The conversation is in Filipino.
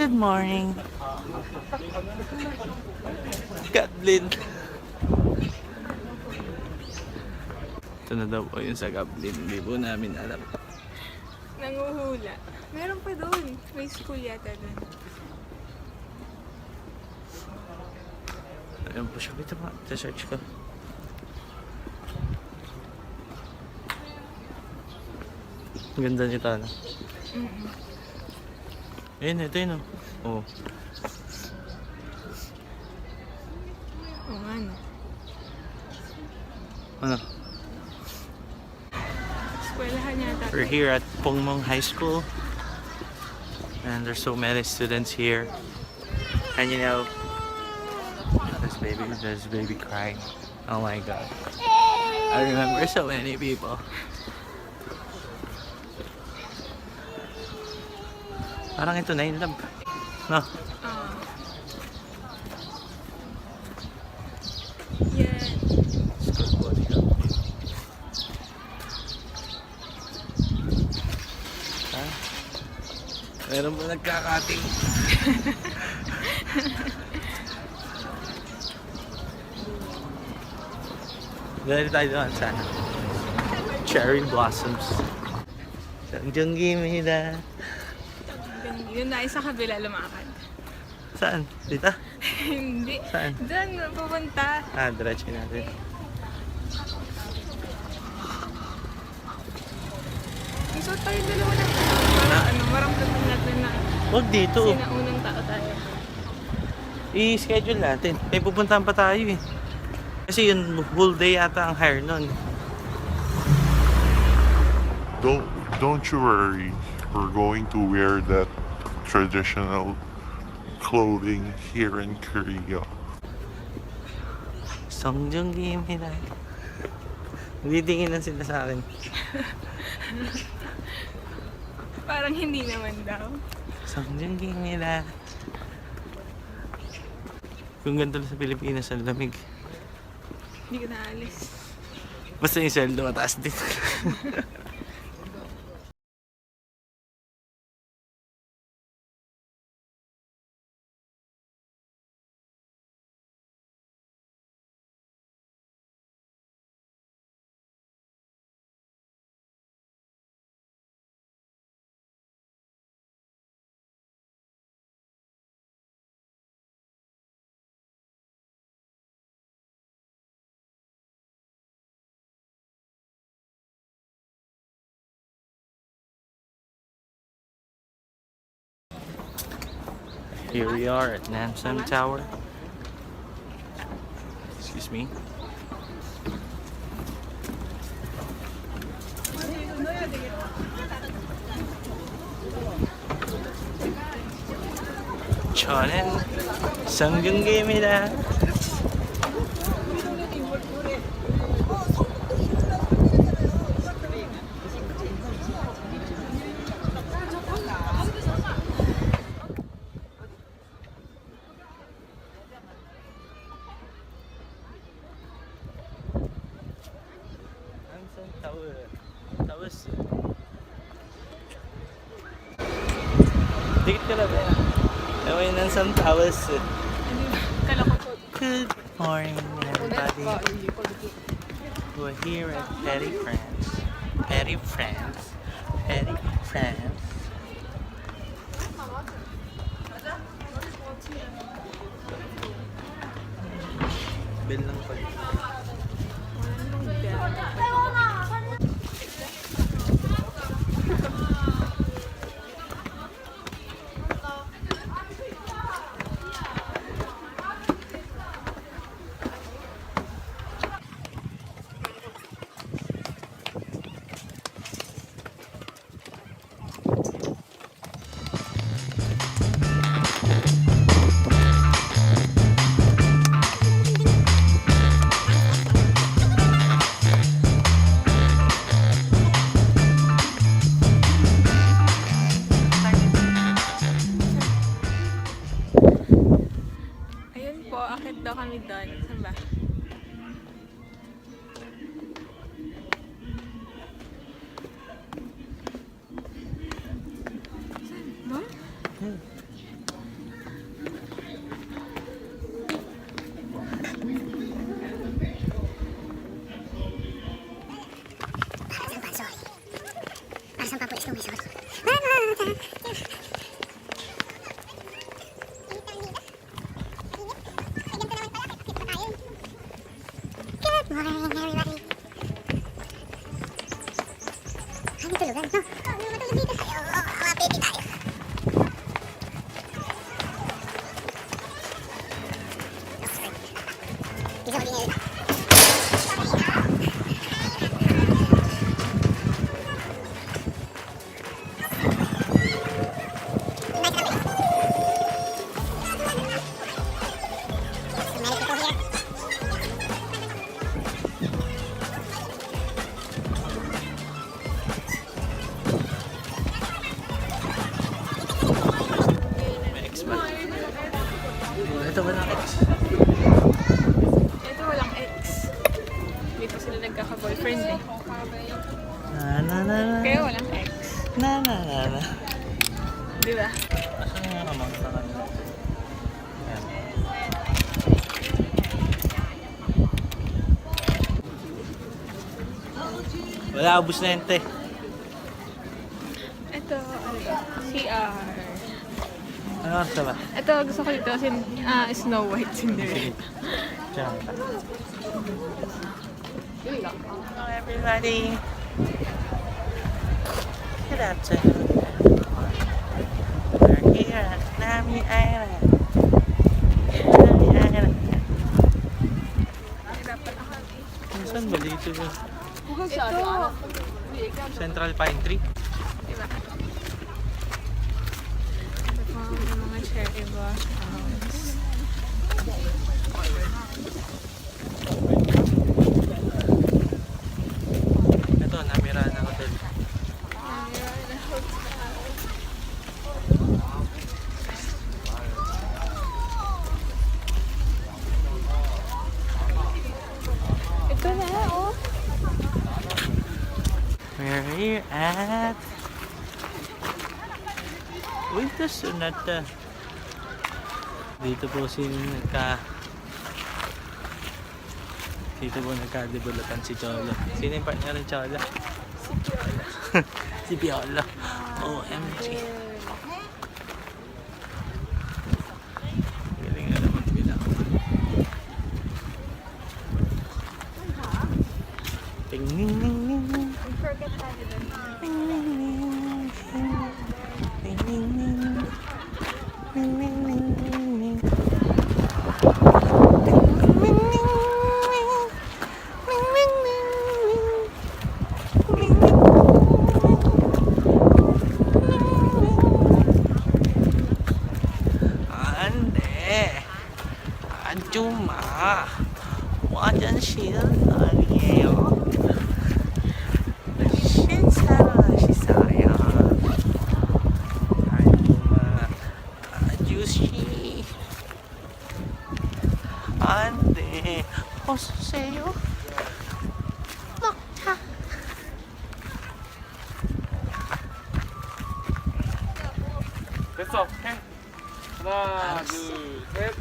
Good morning. Gablin. Ito na daw po yung sa Gablin. Hindi po namin alam. Nanguhula. Meron pa doon. May school yata doon. Ayan po siya. Ito pa. Sa-search ko. Ang ganda nito, ano? Ayun, ito yun, oh. Oo nga, no. Ano? Eskwelahan yata. We're here at Pongmong High School. And there's so many students here. And you know, there's baby crying. Oh my god. I remember so many people. Parang ito na yung lab. No? Yan. Ha? Meron ba nagkakating? Dali tayo doon sana. Cherry blossoms. Sangjunggi Mida. Yun na, sa kabila lumakad. Saan? Dito? Hindi. Saan? Diyan, pupunta. Diretso natin. Gusto tayo dalawa na. Para maramdaman natin na Huwag dito. sinaunang tao tayo. I-schedule natin. May pupuntahan pa tayo eh. Kasi yun, whole day yata ang hire nun. Don't you worry. We're going to wear that traditional clothing here in Korea. Sangjunggi Mida. Titingin lang sila sa akin. Parang hindi naman daw. Sangjunggi Mida. Kung ganito lang sa Pilipinas, ang lamig. Hindi ko naalis. Basta yung sweldo mataas din. Here we are at Namsan Tower. Excuse me. 저는 성균기입니다. Tawas. Dikit ka lang ba? Naway ng Sam Tawas. Kala ko po. Good morning, everybody. We're here at Petty Friends. Petty Friends. Petty Friends. Bill lang pala. daw kami doon. Saan ba? Saan? Doon? Ito ba ng ex? Ito walang ex. Hindi pa sila nagkaka-boyfriend eh. Na na na na. Kaya walang ex. Na na na na. Di ba? Asan nga naman sa kanila? Ayan. Wala, ubus na yun, te. Ito, ano ba? CR. Ano oras na ba? Ito, gusto ko dito, Snow White Cinderella. Diyan ka. Hello, everybody. Good afternoon. We're here at Nami Island. Nami Island. Saan ba dito ba? Ito. Central Pine Tree? Diba? Ito pa ang mga cherry blossoms. Ito, Namira na hotel. Ito na, oh. We're here at... Uy, ito Sonata. Dito po Dito po nagka-developan si Cholo. Sino yung partner ni Cholo? Si Piolo. Si Piolo. OMG. Galing na naman bilang. Ting ning ning ning ning. Don't forget tayo dun. Ting ning ning ning. Ting ning ning. Ning ning ning ning ning. 아줌마 화장실 아니에요? 신사로 하시어요. 아줌마 아저씨 안돼 어서오세요. 먹자. 됐어. 해. 하나, 알았어. 둘, 셋.